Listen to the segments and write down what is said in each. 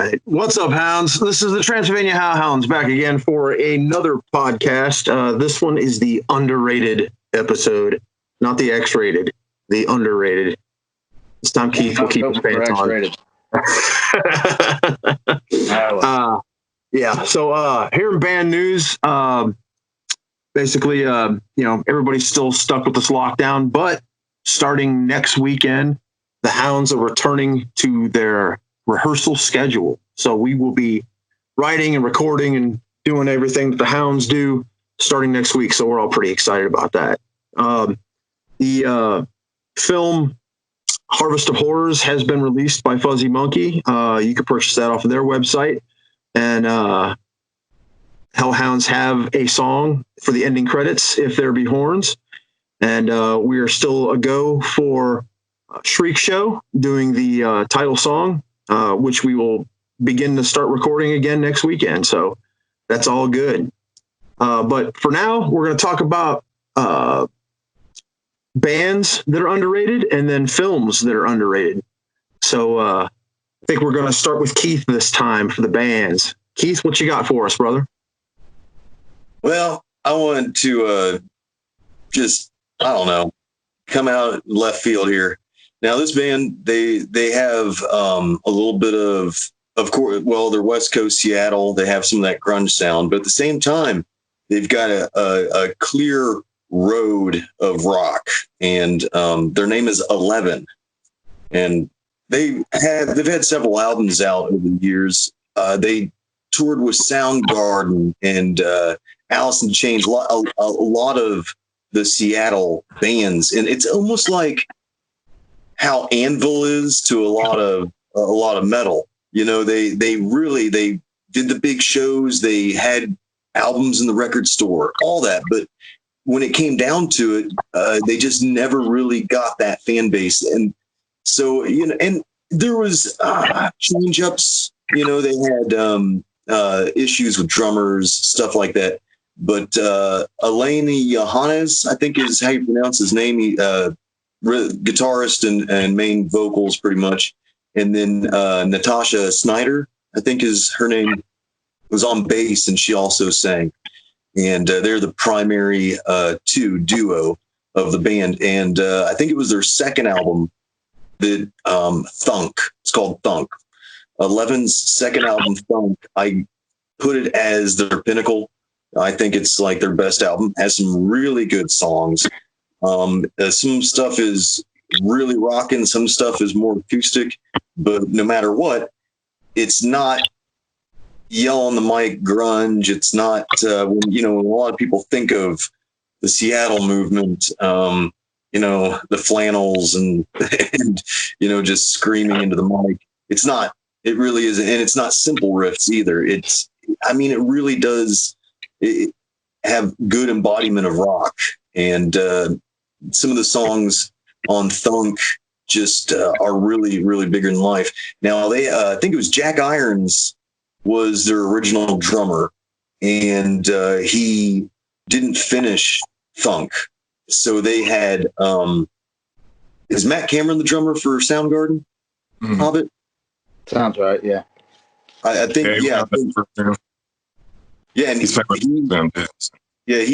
right. What's up, Hounds? This is the Transylvania Hellhounds back again for another podcast. This one is the underrated episode, not the X-rated, the underrated. This time Keith will keep his pants on. So here in band news, basically, everybody's still stuck with this lockdown, but starting next weekend, the Hounds are returning to their rehearsal schedule. So we will be writing and recording and doing everything that the Hounds do starting next week. So we're all pretty excited about that. The film Harvest of Horrors has been released by Fuzzy Monkey. You can purchase that off of their website. And Hellhounds have a song for the ending credits, If There Be Horns. And we are still a go for Shriek Show doing the title song, which we will begin to start recording again next weekend. So that's all good. But for now, we're going to talk about bands that are underrated and then films that are underrated. So I think we're going to start with Keith this time for the bands. Keith, what you got for us, brother? Well, I wanted to come out left field here. Now, this band, they have a little bit of course, well, they're West Coast Seattle. They have some of that grunge sound, but at the same time, they've got a clear road of rock, and their name is 11. And they've had several albums out over the years. They toured with Soundgarden and Alice in Chains, a lot of the Seattle bands, and it's almost like how Anvil is to a lot of metal. You know, they did the big shows, they had albums in the record store, all that, but when it came down to it, they just never really got that fan base. And so, and there was change ups, they had issues with drummers, stuff like that. But Eleni Johannes, I think is how you pronounce his name, guitarist and main vocals pretty much. And then Natasha Snyder, I think is her name, was on bass, and she also sang. And they're the primary two duo of the band. And I think it was their second album that Thunk, it's called Thunk. 11's second album, Thunk, I put it as their pinnacle. I think it's like their best album. Has some really good songs. Some stuff is really rocking. Some stuff is more acoustic. But no matter what, it's not yell on the mic grunge. It's not when a lot of people think of the Seattle movement, the flannels and just screaming into the mic. It's not. It really isn't, and it's not simple riffs either. It really does have good embodiment of rock, and some of the songs on Thunk just are really, really bigger than life. Now, they I think it was Jack Irons was their original drummer, and he didn't finish Thunk, so they had is Matt Cameron the drummer for Soundgarden? Mm-hmm. Hobbit? Sounds right, yeah. I think, yeah. Yeah, and he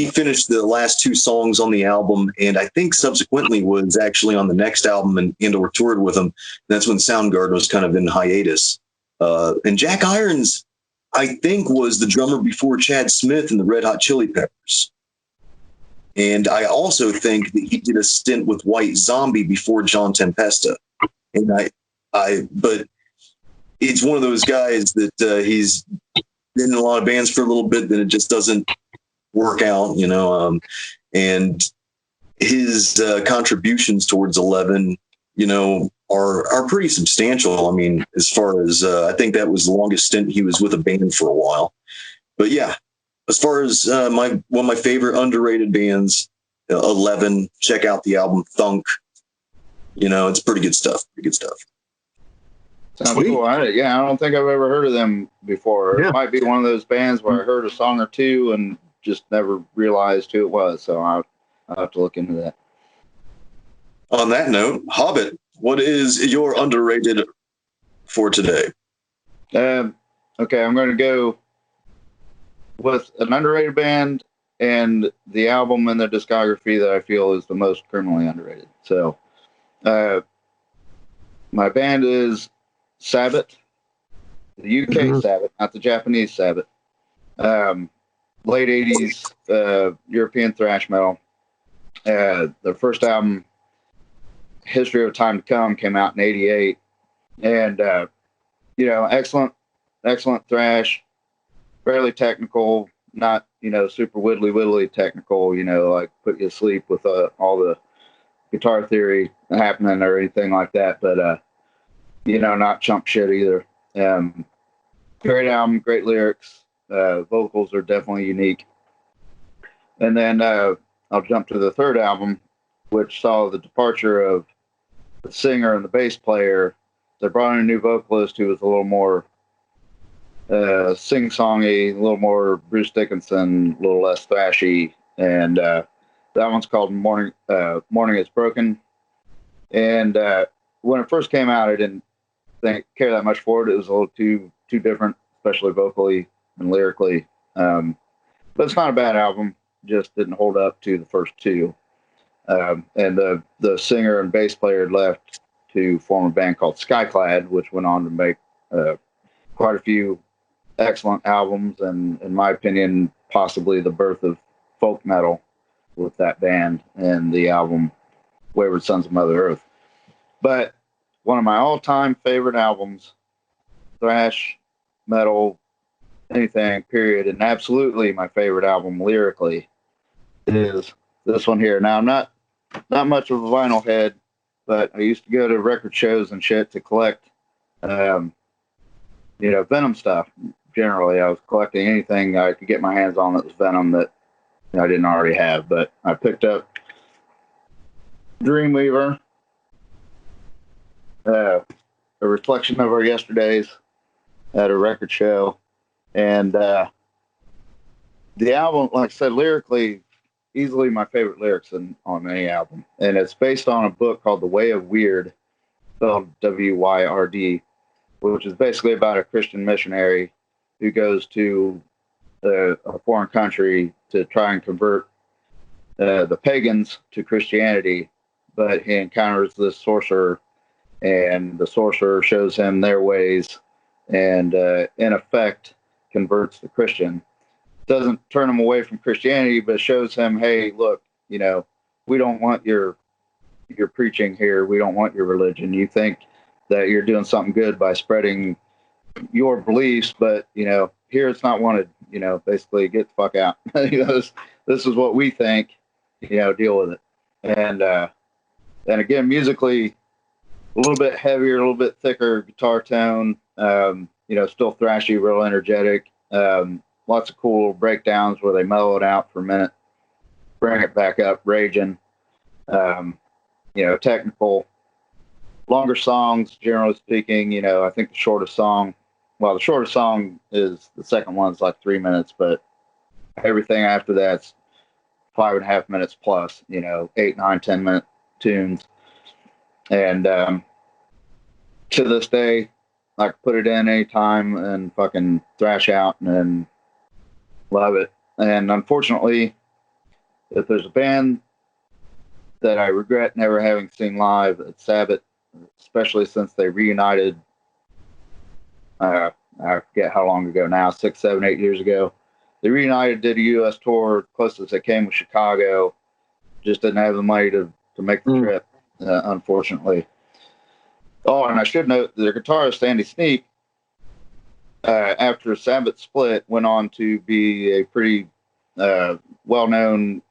finished the last two songs on the album, and I think subsequently was actually on the next album and or toured with them. That's when Soundgarden was kind of in hiatus. And Jack Irons, I think, was the drummer before Chad Smith and the Red Hot Chili Peppers. And I also think that he did a stint with White Zombie before John Tempesta. And but it's one of those guys that he's been in a lot of bands for a little bit, then it just doesn't work out, and his contributions towards 11, are pretty substantial. I mean, as far as I think that was the longest stint he was with a band for a while. But yeah, as far as one of my favorite underrated bands, 11, check out the album Thunk. It's pretty good stuff. Sounds cool. I don't think I've ever heard of them before. Yeah. It might be one of those bands where I heard a song or two and just never realized who it was. So I'll have to look into that. On that note, Hobbit, what is your underrated for today? Okay, I'm going to go with an underrated band and the album in the discography that I feel is the most criminally underrated. So, my band is Sabbath, the UK Sabbath, not the Japanese Sabbath. Late 80s European thrash metal. Their first album, History of Time to Come, came out in 88. And, excellent thrash, fairly technical, not, super widdly technical, like put you to sleep with all the guitar theory happening or anything like that. But, not chump shit either. Great album, great lyrics. Vocals are definitely unique. And then I'll jump to the third album, which saw the departure of the singer and the bass player. They brought in a new vocalist who was a little more sing-songy, a little more Bruce Dickinson, a little less thrashy. And that one's called Morning Is Broken. And when it first came out, I didn't care that much for it. It was a little too different, especially vocally and lyrically. But it's not a bad album. Just didn't hold up to the first two. And the singer and bass player had left to form a band called Skyclad, which went on to make quite a few excellent albums, and in my opinion, possibly the birth of folk metal with that band and the album Wayward Sons of Mother Earth. But one of my all-time favorite albums, thrash, metal, anything, period, and absolutely my favorite album lyrically is this one here. Now, I'm not much of a vinyl head, but I used to go to record shows and shit to collect, Venom stuff. Generally, I was collecting anything I could get my hands on that was Venom that I didn't already have. But I picked up Dreamweaver, a reflection of our yesterdays at a record show. And the album, like I said, lyrically, easily my favorite lyrics on any album. And it's based on a book called The Way of Weird, spelled W-Y-R-D, which is basically about a Christian missionary who goes to a foreign country to try and convert the pagans to Christianity. But he encounters this sorcerer, and the sorcerer shows him their ways and, in effect, converts the Christian. Doesn't turn him away from Christianity, but shows him, hey, look, we don't want your preaching here. We don't want your religion. You think that you're doing something good by spreading your beliefs, but, here it's not wanted. Basically get the fuck out. This is what we think, deal with it. And again, musically, a little bit heavier, a little bit thicker guitar tone, still thrashy, real energetic. Lots of cool breakdowns where they mellow it out for a minute, bring it back up, raging. Technical, longer songs, generally speaking. I think the shortest song is the second one's like 3 minutes, but everything after that's 5.5 minutes plus, 8, 9, 10 minute tunes. And to this day, I can put it in anytime and fucking thrash out and love it. And unfortunately, if there's a band that I regret never having seen live, it's Sabbath, especially since they reunited. I forget how long ago now, 6, 7, 8 years ago. They reunited, did a U.S. tour, close as they came with Chicago. Just didn't have the money to make the trip, unfortunately. Oh, and I should note their guitarist, Andy Sneap, after Sabbath split, went on to be a pretty well-known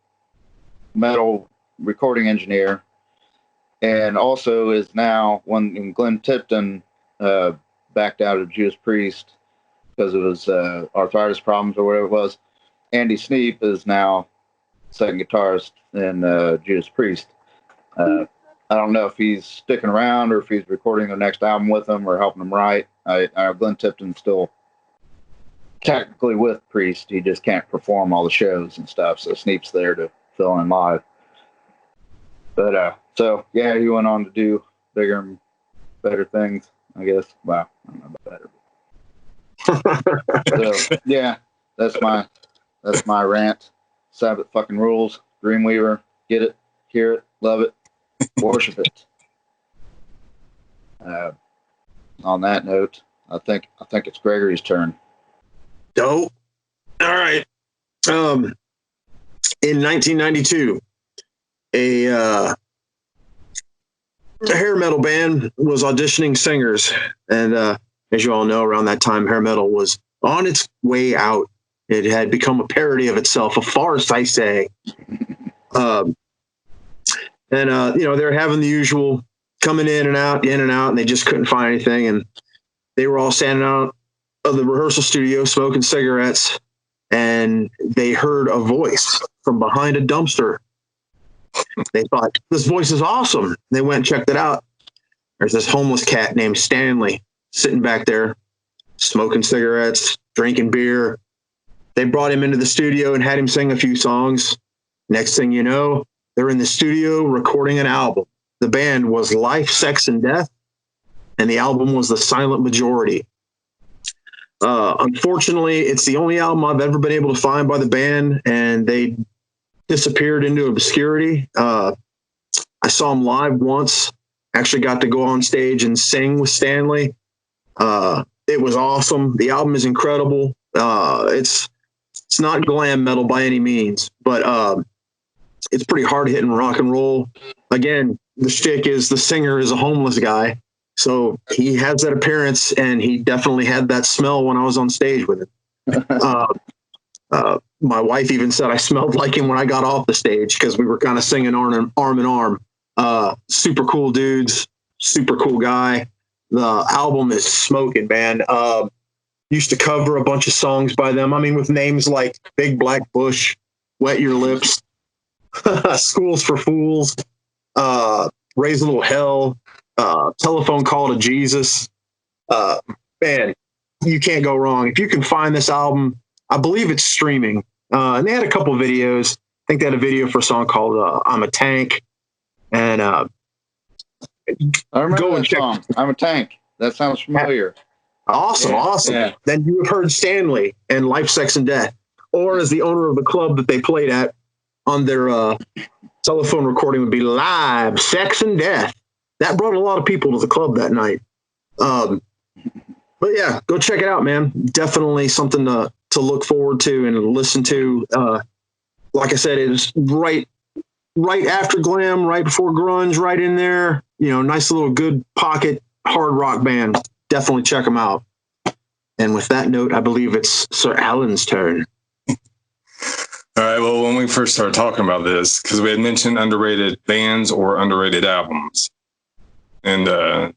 metal recording engineer, and also is now, when Glenn Tipton backed out of Judas Priest because of his arthritis problems or whatever it was, Andy Sneap is now second guitarist in Judas Priest. I don't know if he's sticking around or if he's recording the next album with them or helping them write. I know Glenn Tipton's still technically with Priest. He just can't perform all the shows and stuff, so Sneap's there to fill in live. But he went on to do bigger and better things, I guess. Wow, I don't know about better. So yeah, that's my rant. Sabbath fucking rules. Dreamweaver, get it, hear it, love it, worship it. On that note, I think it's Gregory's turn. Dope. All right. In 1992, a hair metal band was auditioning singers, and as you all know, around that time, hair metal was on its way out. It had become a parody of itself, a farce, I say. And they're having the usual coming in and out, and they just couldn't find anything. And they were all standing out of the rehearsal studio smoking cigarettes, and they heard a voice from behind a dumpster. They thought, this voice is awesome. They went and checked it out. There's this homeless cat named Stanley sitting back there, smoking cigarettes, drinking beer. They brought him into the studio and had him sing a few songs. Next thing you know, they're in the studio recording an album. The band was Life, Sex, and Death, and the album was The Silent Majority. Unfortunately, it's the only album I've ever been able to find by the band, and they disappeared into obscurity. I saw them live once. Actually got to go on stage and sing with Stanley. It was awesome. The album is incredible. It's not glam metal by any means, but it's pretty hard hitting rock and roll. Again, the shtick is the singer is a homeless guy, so he has that appearance, and he definitely had that smell when I was on stage with him. My wife even said I smelled like him when I got off the stage because we were kind of singing arm in arm. Super cool dudes, super cool guy. The album is smoking, man. Used to cover a bunch of songs by them. I mean, with names like Big Black Bush, Wet Your Lips, Schools for Fools, Raise a Little Hell, Telephone Call to Jesus. Man, you can't go wrong. If you can find this album, I believe it's streaming. And they had a couple videos. I think they had a video for a song called I'm a Tank. And I remember that song. I'm a Tank. That sounds familiar. Awesome. Yeah. Then you have heard Stanley and Life, Sex, and Death, or as the owner of the club that they played at on their telephone recording would be Live, Sex, and Death. That brought a lot of people to the club that night. But yeah, go check it out, man. Definitely something to look forward to and listen to. Like I said, it was right after glam, right before grunge, right in there. Nice little good pocket hard rock band. Definitely check them out. And with that note, I believe it's Sir Alan's turn. All right. Well, when we first started talking about this, because we had mentioned underrated bands or underrated albums. And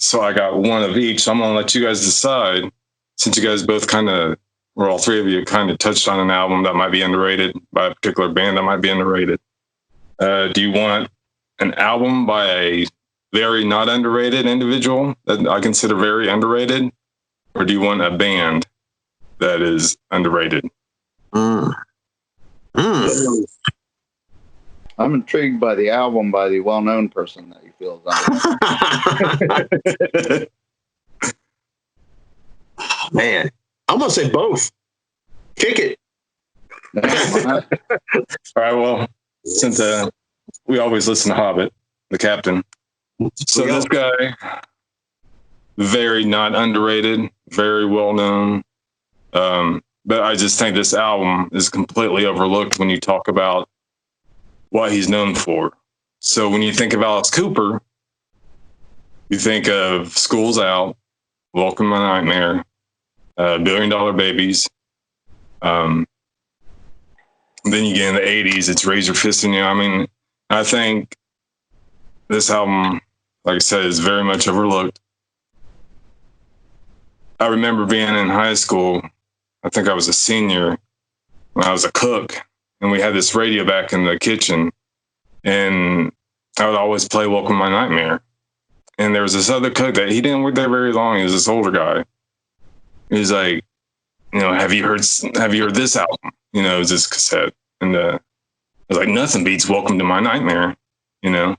so I got one of each. So I'm going to let you guys decide, since you guys both or all three of you kind of touched on an album that might be underrated by a particular band that might be underrated. Do you want an album by a very not underrated individual that I consider very underrated? Or do you want a band that is underrated? I'm intrigued by the album by the well-known person that you feel is underrated. Man, I'm going to say both. Kick it. All right, well, since we always listen to Hobbit, the captain. So this guy, very not underrated, very well known. But I just think this album is completely overlooked when you talk about what he's known for. So when you think of Alice Cooper, you think of School's Out, Welcome to My Nightmare, $1 Billion Babies. Then you get in the 80s, it's Razor Fist in You. I mean, I think this album, like I said, is very much overlooked. I remember being in high school. I think I was a senior when I was a cook, and we had this radio back in the kitchen, and I would always play Welcome to My Nightmare. And there was this other cook that he didn't work there very long. He was this older guy. He was like, have you heard this album? It was this cassette. And I was like, nothing beats Welcome to My Nightmare, And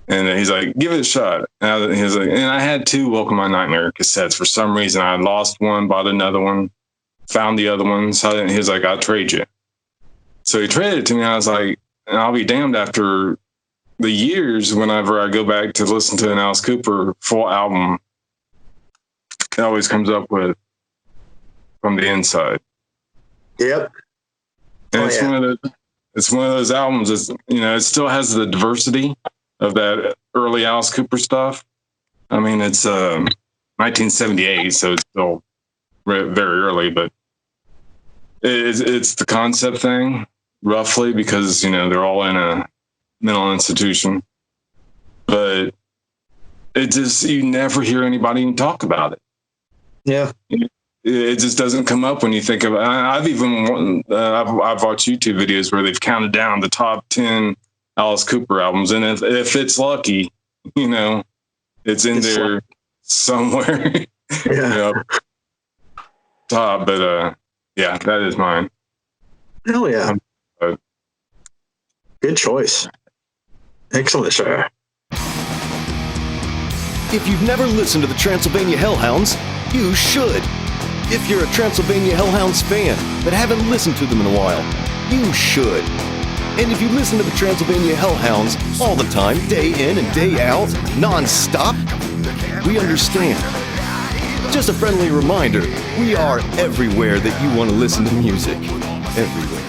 he's like, give it a shot. And he was like, and I had 2 Welcome to My Nightmare cassettes. For some reason, I lost one, bought another one. found the other ones. He was like, I'll trade you. So he traded it to me. I was like, and I'll be damned, after the years, whenever I go back to listen to an Alice Cooper full album, it always comes up with From the Inside. Yep. And it's one of those albums that's, it still has the diversity of that early Alice Cooper stuff. I mean, it's 1978, so it's still very early, but it's the concept thing, roughly, because, they're all in a mental institution. But it just, you never hear anybody even talk about it. Yeah. It just doesn't come up when you think of it. I've watched YouTube videos where they've counted down the top 10 Alice Cooper albums, and if it's lucky, it's in there somewhere. Yeah. Top, but yeah, that is mine. Hell yeah. Good choice. Excellent, sir. If you've never listened to the Transylvania Hellhounds, you should. If you're a Transylvania Hellhounds fan but haven't listened to them in a while, you should. And if you listen to the Transylvania Hellhounds all the time, day in and day out, non-stop, we understand. Just a friendly reminder, we are everywhere that you want to listen to music. Everywhere.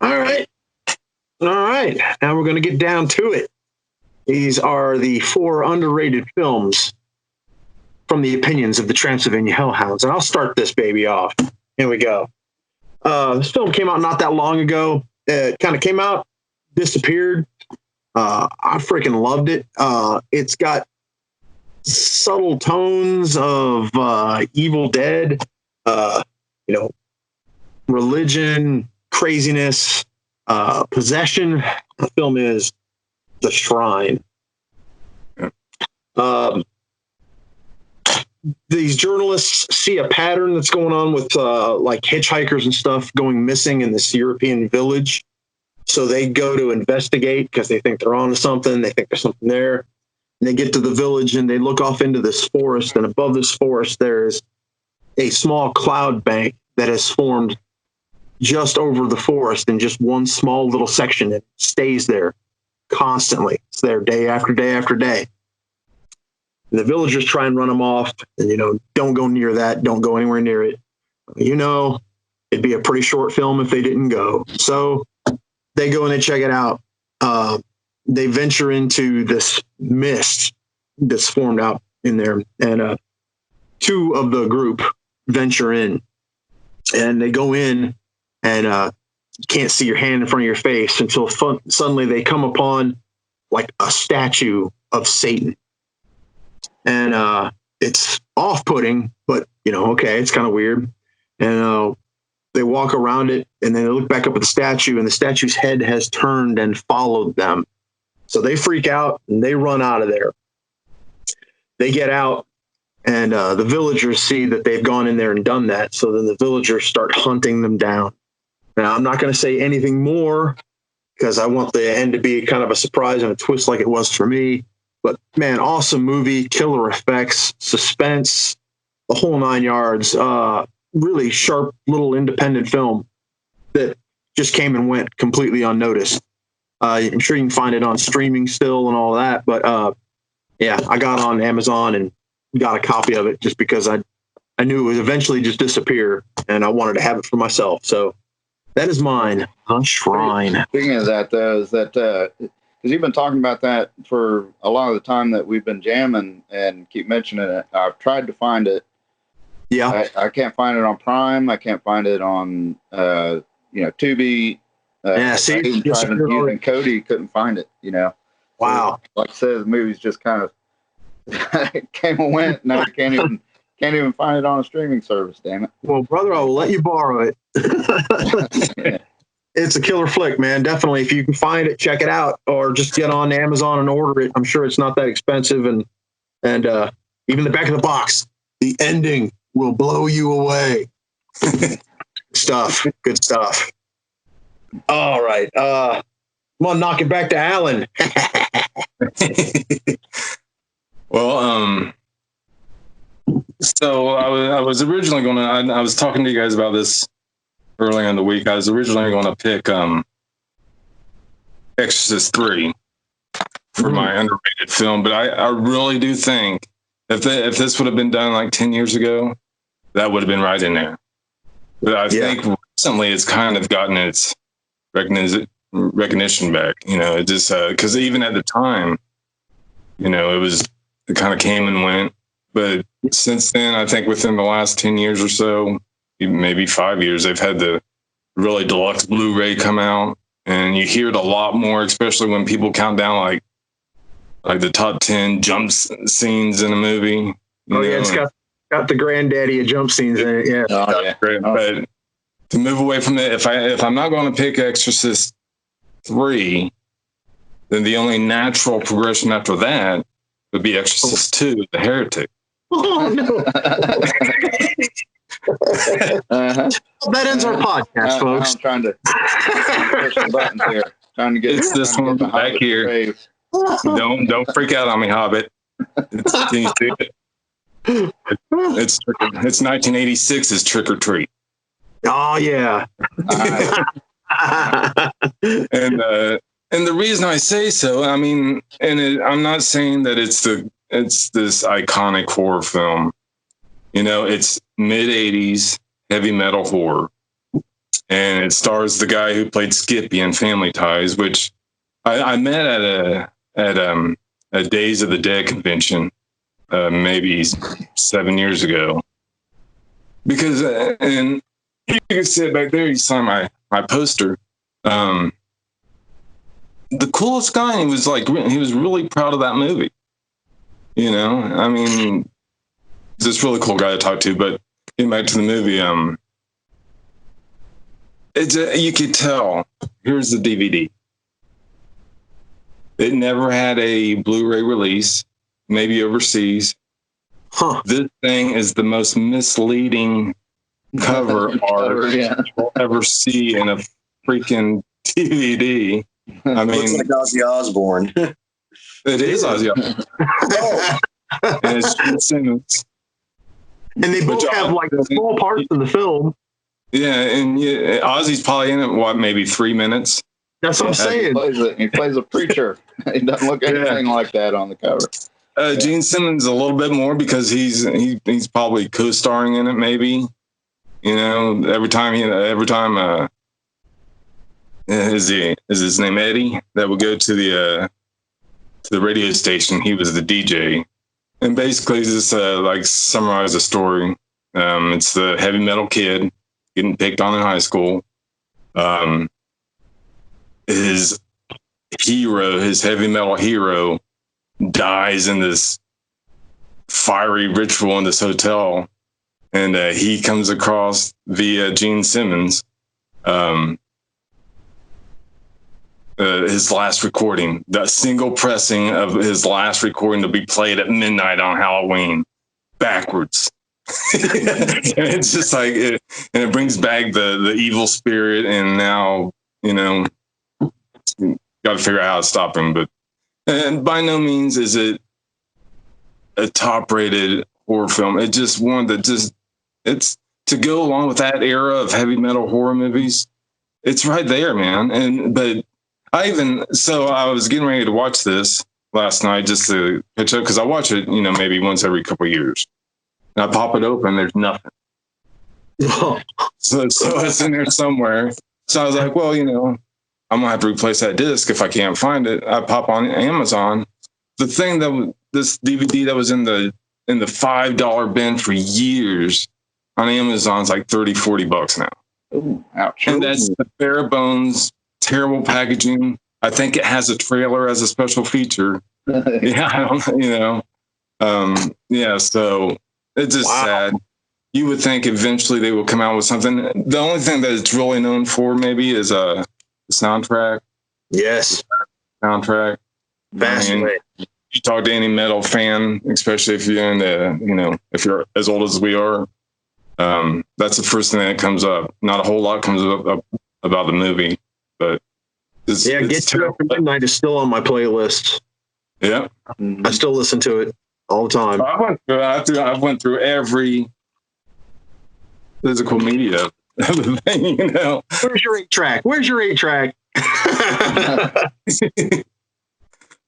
All right. Now we're going to get down to it. These are the 4 underrated films from the opinions of the Transylvania Hellhounds. And I'll start this baby off. Here we go. This film came out not that long ago. It kind of came out, disappeared. I freaking loved it. It's got subtle tones of Evil Dead, religion, craziness, possession. The film is The Shrine. These journalists see a pattern that's going on with like hitchhikers and stuff going missing in this European village. So they go to investigate because they think they're onto something. They think there's something there. And they get to the village and they look off into this forest. And above this forest, there's a small cloud bank that has formed just over the forest in just one small little section. It stays there constantly. It's there day after day after day. And the villagers try and run them off and, don't go near that. Don't go anywhere near it. It'd be a pretty short film if they didn't go. So they go and they check it out. They venture into this mist that's formed out in there. And 2 of the group venture in. And they go in and you can't see your hand in front of your face until suddenly they come upon like a statue of Satan. And it's off-putting, but, okay, it's kind of weird. And they walk around it, and then they look back up at the statue, and the statue's head has turned and followed them. So they freak out, and they run out of there. They get out, and the villagers see that they've gone in there and done that, so then the villagers start hunting them down. Now, I'm not going to say anything more, because I want the end to be kind of a surprise and a twist like it was for me. But, man, awesome movie, killer effects, suspense, the whole 9 yards. Really sharp little independent film that just came and went completely unnoticed. I'm sure you can find it on streaming still and all that. But, I got on Amazon and got a copy of it just because I knew it would eventually just disappear, and I wanted to have it for myself. So that is mine, The Shrine. Speaking of that, though, is that... because you've been talking about that for a lot of the time that we've been jamming and keep mentioning it. I've tried to find it. Yeah. I can't find it on Prime. I can't find it on, Tubi. See, even Cody couldn't find it, Wow. So, like I said, the movie's just kind of came and went. Now I can't even find it on a streaming service, damn it. Well, brother, I will let you borrow it. Yeah. It's a killer flick, man. Definitely. If you can find it, check it out, or just get on Amazon and order it. I'm sure it's not that expensive. And even the back of the box, the ending will blow you away. Good stuff. All right. I'm going to knock it back to Alan. Well, so I I was originally going to. I was talking to you guys about this earlier in the week. I was originally going to pick Exorcist 3 for my underrated film, but I really do think if this would have been done like 10 years ago, that would have been right in there. But I think recently it's kind of gotten its recognition back. You know, it just because even at the time, you know, it kind of came and went. But since then, I think within the last 10 years or so, maybe 5 years, they've had the really deluxe Blu-ray come out, and you hear it a lot more, especially when people count down like the top 10 jump scenes in a movie. It's got the granddaddy of jump scenes in it. Yeah. Great. But to move away from it, if I'm not going to pick Exorcist 3, then the only natural progression after that would be Exorcist 2, The Heretic. Oh no! That ends our podcast, folks. I'm trying to push the buttons here. Trying to get it's this one back here. Don't freak out on me, Hobbit. It's 1986's Trick or Treat. Oh yeah. And the reason I say so, I mean, I'm not saying that it's this iconic horror film. You know, it's mid-'80s heavy metal horror, and it stars the guy who played Skippy in Family Ties, which I met at a Days of the Dead convention maybe 7 years ago. Because and you can see it back there. You saw my poster. The coolest guy. He was really proud of that movie. You know, I mean, he's this really cool guy to talk to. But getting back to the movie, you could tell. Here's the DVD. It never had a Blu-ray release, maybe overseas. Huh. This thing is the most misleading cover art you'll ever see in a freaking DVD. I mean, looks like Ozzy Osbourne. It is Ozzy Osbourne. And it's Gene Simmons. And they both have like small parts in the film. Yeah, and Ozzy's probably in it, maybe 3 minutes. That's what I'm saying. He plays a preacher. He doesn't look anything like that on the cover. Gene Simmons a little bit more because he's probably co-starring in it. Maybe, you know, every time is his name Eddie that would go to the radio station. He was the DJ, and basically just like summarize the story. It's the heavy metal kid getting picked on in high school. His heavy metal hero, dies in this fiery ritual in this hotel, and he comes across via Gene Simmons his last recording, the single pressing of his last recording to be played at midnight on Halloween, backwards. It's just like and it brings back the evil spirit, and now, you know, got to figure out how to stop him. But and by no means is it a top-rated horror film. It just one that it's to go along with that era of heavy metal horror movies. It's right there, man. But I was getting ready to watch this last night just to catch up, because I watch it, you know, maybe once every couple of years. And I pop it open, there's nothing. So it's in there somewhere. So I was like, well, you know, I'm gonna have to replace that disc if I can't find it. I pop on Amazon. The thing this DVD that was in the $5 bin for years on Amazon is like $30-$40 now. Ooh, ouch. And that's the bare bones, terrible packaging. I think it has a trailer as a special feature. Yeah, I don't, you know. So it's just sad. You would think eventually they will come out with something. The only thing that it's really known for maybe is the soundtrack. Yes. Soundtrack. Fascinating. You talk to any metal fan, especially if you're if you're as old as we are, that's the first thing that comes up. Not a whole lot comes up about the movie, but Get to After Midnight is still on my playlist. Yeah, I still listen to it all the time. I went through every physical media of the thing, you know. Where's your 8-track? Where's your 8-track?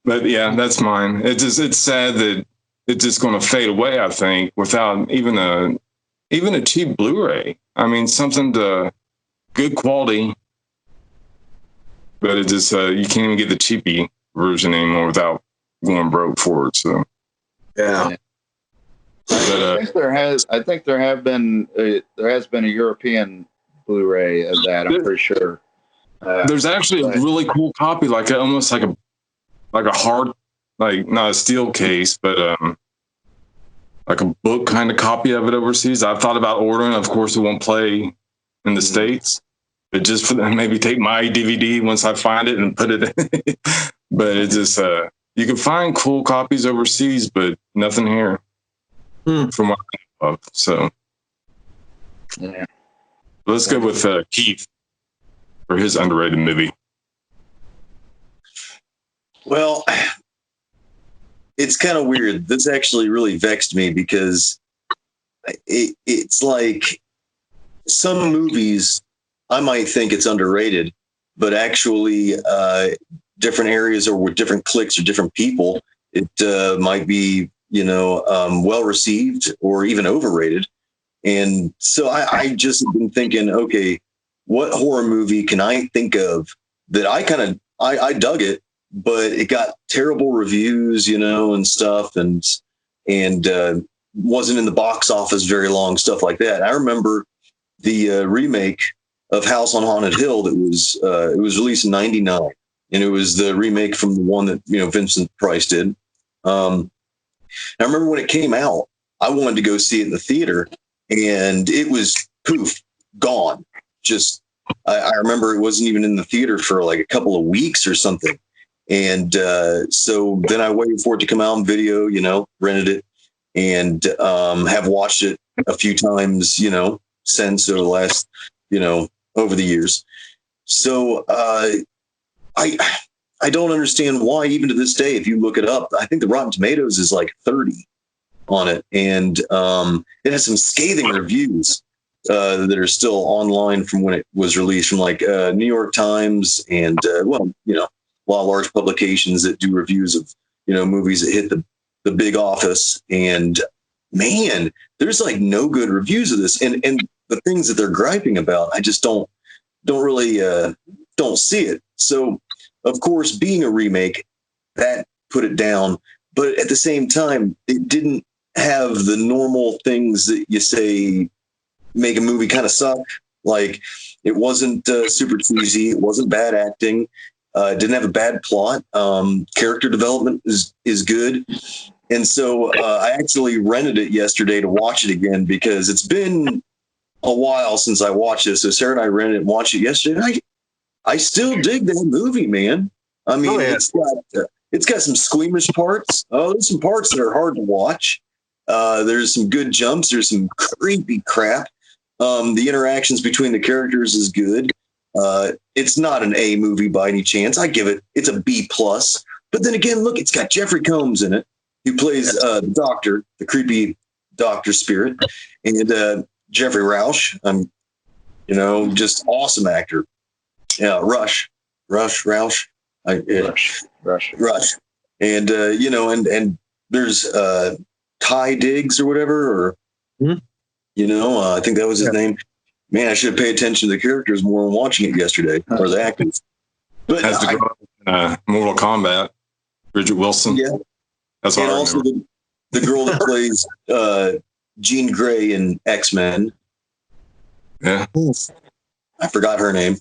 But yeah, that's mine. It's sad that it's just going to fade away, I think, without even a cheap Blu-ray. I mean, something to good quality, but it just you can't even get the cheapy version anymore without going broke for it. So Yeah. I think there has been a European Blu-ray of that. I'm pretty sure. There's actually a really cool copy, almost like a hard, like not a steel case, but like a book kind of copy of it overseas. I've thought about ordering. Of course, it won't play in the States, but just for maybe take my DVD once I find it and put it in. But it's just you can find cool copies overseas, but nothing here. From what I know of. So yeah. Let's go with Keith for his underrated movie. Well, it's kind of weird. This actually really vexed me because it's like some movies I might think it's underrated, but actually different areas or with different cliques or different people, it might be, well received or even overrated. And so I just have been thinking, okay, what horror movie can I think of that I dug it, but it got terrible reviews, and stuff, and wasn't in the box office very long, stuff like that. I remember the remake of House on Haunted Hill that was it was released in '99, and it was the remake from the one that Vincent Price did. I remember when it came out, I wanted to go see it in the theater, and it was poof, gone. Just I remember it wasn't even in the theater for like a couple of weeks or something. And so then I waited for it to come out on video, rented it, and have watched it a few times, since over the last, over the years. So I don't understand why, even to this day, if you look it up, I think the Rotten Tomatoes is like 30 on it. And it has some scathing reviews that are still online from when it was released, from like New York Times and, a lot of large publications that do reviews of, movies that hit the big office. And man, there's like no good reviews of this. And the things that they're griping about, I just don't really don't see it. So, of course, being a remake, that put it down. But at the same time, it didn't have the normal things that you say make a movie kind of suck. Like, it wasn't super cheesy. It wasn't bad acting. It didn't have a bad plot. Character development is good. And so I actually rented it yesterday to watch it again because it's been a while since I watched it. So Sarah and I rented it and watched it yesterday. I still dig that movie, man. I mean, it's got some squeamish parts. There's some parts that are hard to watch. There's some good jumps. There's some creepy crap. The interactions between the characters is good. It's not an A movie by any chance. It's a B+. But then again, look, it's got Jeffrey Combs in it, who plays the doctor, the creepy doctor spirit, and Jeffrey Rausch. Just awesome actor. Yeah, Rush. And and there's Ty Diggs or whatever, or I think that was his name. Man, I should have paid attention to the characters more when watching it yesterday, or the actors. But as the girl in Mortal Kombat, Bridget Wilson. Yeah, that's all. And also the girl that plays Jean Grey in X-Men. Yeah. I forgot her name.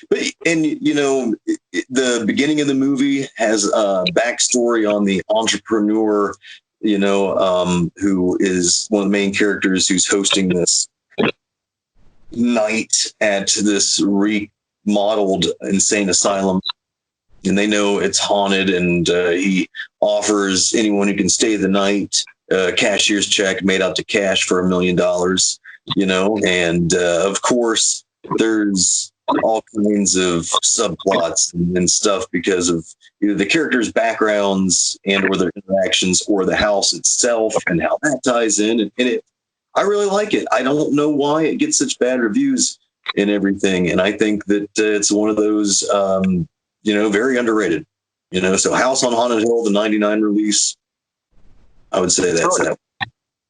But, the beginning of the movie has a backstory on the entrepreneur, who is one of the main characters who's hosting this night at this remodeled insane asylum. And they know it's haunted, and he offers anyone who can stay the night a cashier's check made out to cash for $1 million, and of course, there's all kinds of subplots and stuff because of either the characters' backgrounds and or their interactions or the house itself and how that ties in. And I really like it. I don't know why it gets such bad reviews and everything. And I think that it's one of those, very underrated. So House on Haunted Hill, the 99 release, I would say that's it.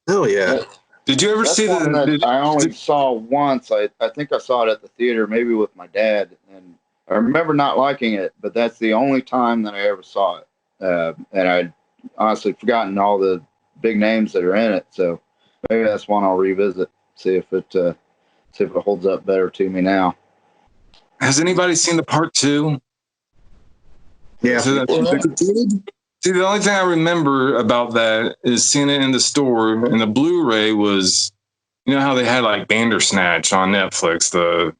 Hell yeah. Did you ever That's see one that I only saw once. I think I saw it at the theater, maybe with my dad, and I remember not liking it, but that's the only time that I ever saw it. And I'd honestly forgotten all the big names that are in it, so maybe that's one I'll revisit, see if it holds up better to me now. Has anybody seen the part 2? Yeah. See, the only thing I remember about that is seeing it in the store, and the Blu-ray was, how they had like Bandersnatch on Netflix, the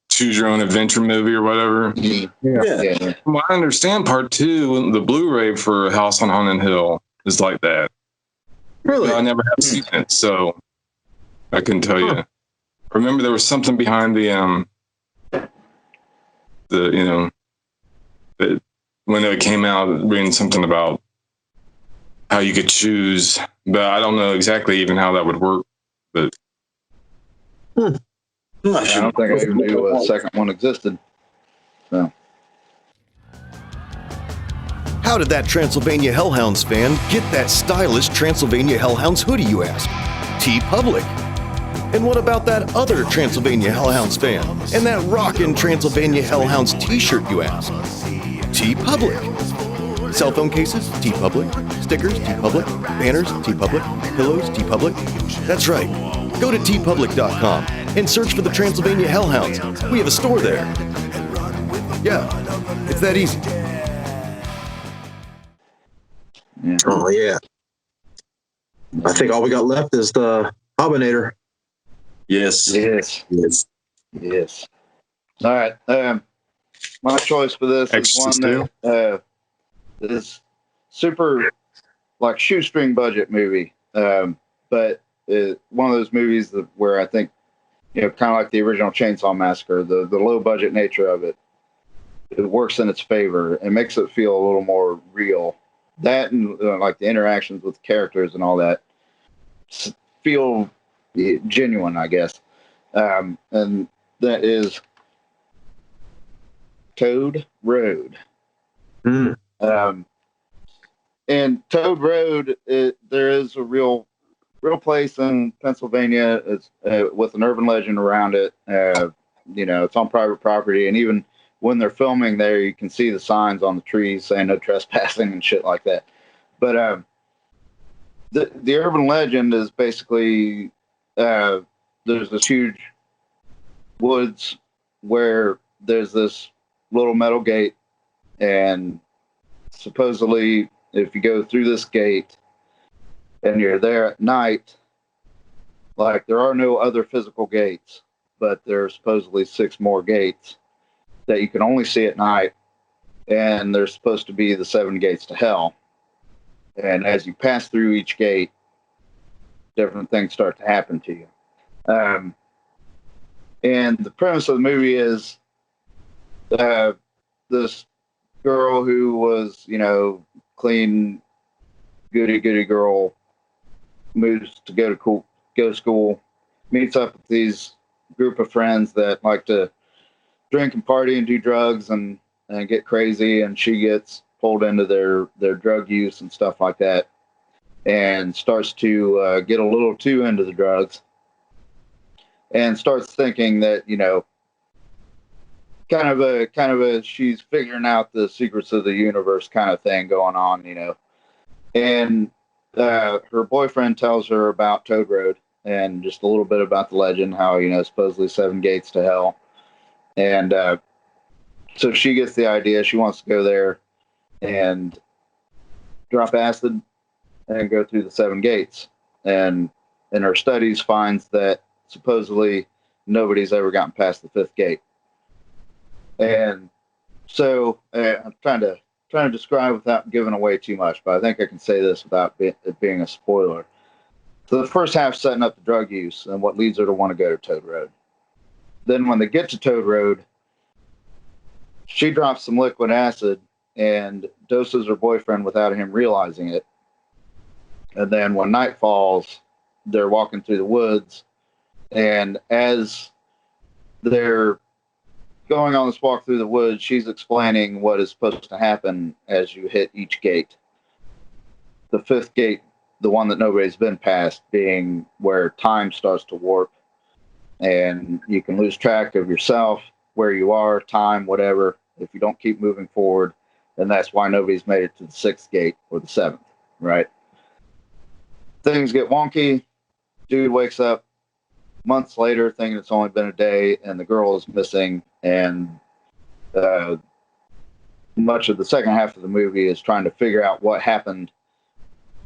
choose your own adventure movie or whatever. Yeah. Well, I understand part 2, the Blu-ray for House on Haunted Hill is like that. Really? But I never have seen it, so I couldn't tell you. I remember there was something behind when it came out, reading something about how you could choose, but I don't know exactly even how that would work. But I don't think I even knew a second one existed. So. How did that Transylvania Hellhounds fan get that stylish Transylvania Hellhounds hoodie, you ask? TeePublic. And what about that other Transylvania Hellhounds fan and that rockin' Transylvania Hellhounds t-shirt, you ask? TeePublic. Cell phone cases? TeePublic. Stickers? TeePublic. Banners? TeePublic. Pillows? TeePublic. That's right. Go to teepublic.com and search for the Transylvania Hellhounds. We have a store there. Yeah, it's that easy. Yeah. Oh, yeah. I think all we got left is the Hobinator. Yes. All right. My choice for this is one that is super like shoestring budget movie, but one of those movies where I think, kind of like the original Chainsaw Massacre, the low budget nature of it works in its favor and makes it feel a little more real. That and like the interactions with characters and all that feel genuine, I guess. And that is Toad Road. And Toad Road, there is a real place in Pennsylvania. It's with an urban legend around it. It's on private property, and even when they're filming there, you can see the signs on the trees saying no trespassing and shit like that. But the urban legend is basically there's this huge woods where there's this little metal gate, and supposedly if you go through this gate and you're there at night, like there are no other physical gates, but there are supposedly 6 more gates that you can only see at night, and there's supposed to be the 7 gates to hell. And as you pass through each gate, different things start to happen to you. And the premise of the movie is this girl who was, clean, goody girl, moves to go to school, meets up with these group of friends that like to drink and party and do drugs and get crazy, and she gets pulled into their drug use and stuff like that, and starts to get a little too into the drugs, and starts thinking that kind of a she's figuring out the secrets of the universe kind of thing going on, and her boyfriend tells her about Toad Road and just a little bit about the legend, how supposedly 7 gates to hell. And so she gets the idea. She wants to go there and drop acid and go through the 7 gates. And in her studies finds that supposedly nobody's ever gotten past the 5th gate. And so I'm trying to describe without giving away too much, but I think I can say this without it being a spoiler. So the first half setting up the drug use and what leads her to want to go to Toad Road. Then when they get to Toad Road, she drops some liquid acid and doses her boyfriend without him realizing it. And then when night falls, they're walking through the woods, and as they're going on this walk through the woods, she's explaining what is supposed to happen as you hit each gate. The fifth gate, the one that nobody's been past, being where time starts to warp, and you can lose track of yourself, where you are, time, whatever, if you don't keep moving forward. And that's why nobody's made it to the sixth gate or the seventh, right? Things get wonky. Dude wakes up months later thinking it's only been a day, and the girl is missing. And much of the second half of the movie is trying to figure out what happened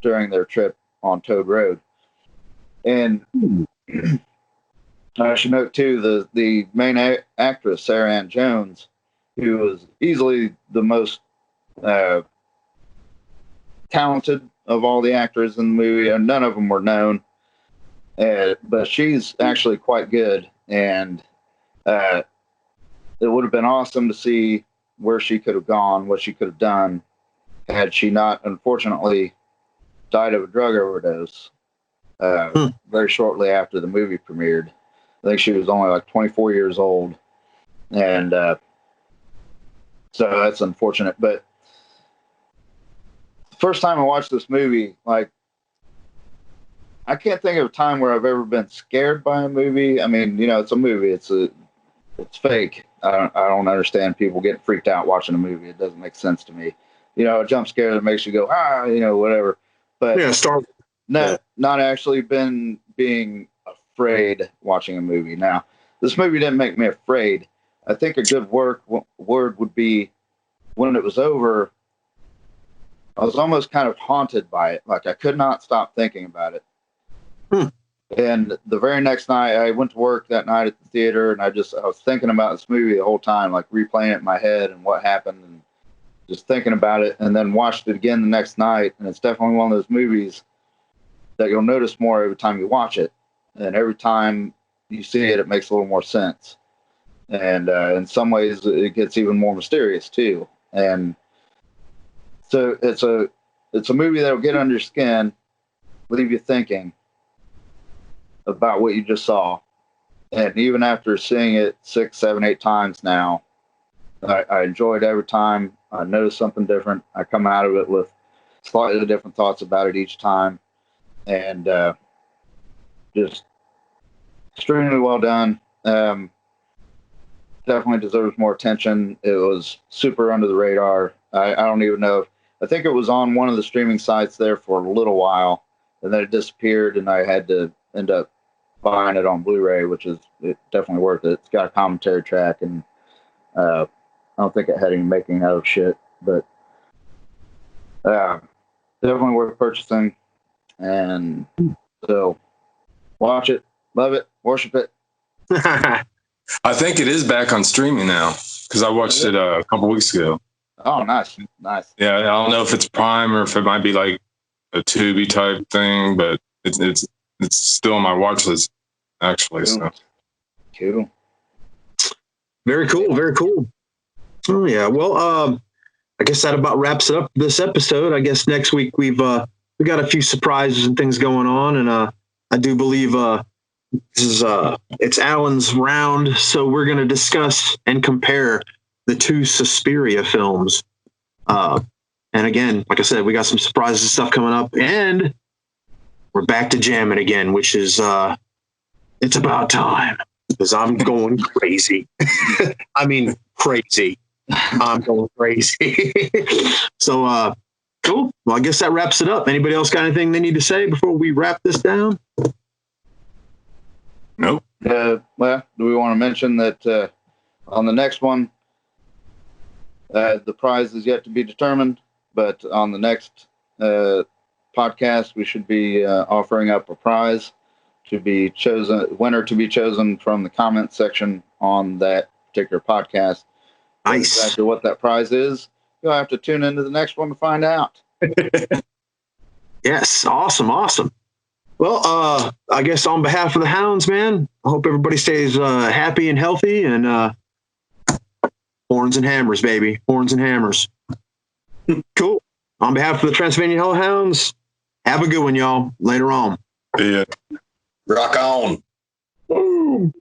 during their trip on Toad Road. And I should note, too, the main actress, Sarah Ann Jones, who was easily the most talented of all the actors in the movie, and none of them were known, but she's actually quite good, and it would have been awesome to see where she could have gone, what she could have done, had she not, unfortunately, died of a drug overdose very shortly after the movie premiered. I think she was only like 24 years old, and so that's unfortunate. But first time I watched this movie, like, I can't think of a time where I've ever been scared by a movie. I mean, it's a movie. It's fake. I don't understand people getting freaked out watching a movie. It doesn't make sense to me. A jump scare that makes you go, whatever. But not actually being afraid watching a movie. Now, this movie didn't make me afraid. I think a good word would be, when it was over, I was almost kind of haunted by it. Like, I could not stop thinking about it. And the very next night, I went to work that night at the theater, and I was thinking about this movie the whole time, like replaying it in my head and what happened, and just thinking about it, and then watched it again the next night. And it's definitely one of those movies that you'll notice more every time you watch it. And every time you see it, it makes a little more sense. And in some ways, it gets even more mysterious, too. And so it's a movie that'll get under your skin, leave you thinking about what you just saw. And even after seeing it 6, 7, 8 times now, I enjoyed every time. I noticed something different. I come out of it with slightly different thoughts about it each time. And just extremely well done. Definitely deserves more attention. It was super under the radar. I don't even know. I think it was on one of the streaming sites there for a little while, and then it disappeared, and I had to end up buying it on Blu-ray, which is definitely worth it. It's got a commentary track, and I don't think it had any making out of shit, but definitely worth purchasing. And so watch it, love it, worship it. I think it is back on streaming now, because I watched it a couple weeks ago. Oh, nice. Yeah, I don't know if it's Prime or if it might be like a Tubi type thing, but it's still on my watch list, actually. Cool. So Cool. Very cool. Very cool. Oh yeah. Well, I guess that about wraps it up this episode. I guess next week we got a few surprises and things going on, and I do believe this is it's Alan's round, so we're going to discuss and compare the 2 Suspiria films. And again, like I said, we got some surprises and stuff coming up, and we're back to jamming again, which is it's about time, because I'm going crazy. I mean, crazy. I'm going crazy. So, cool. Well, I guess that wraps it up. Anybody else got anything they need to say before we wrap this down? nope. Well, do we want to mention that on the next one, the prize is yet to be determined, but on the next podcast, we should be offering up a prize to be chosen, winner to be chosen from the comment section on that particular podcast. Nice. Exactly what that prize is, you'll have to tune into the next one to find out. Yes. Awesome. Well, I guess on behalf of the Hounds, man, I hope everybody stays happy and healthy, and horns and hammers, baby. Horns and hammers. Cool. On behalf of the Transylvania Hellhounds, have a good one, y'all. Later on. Rock on. Boom.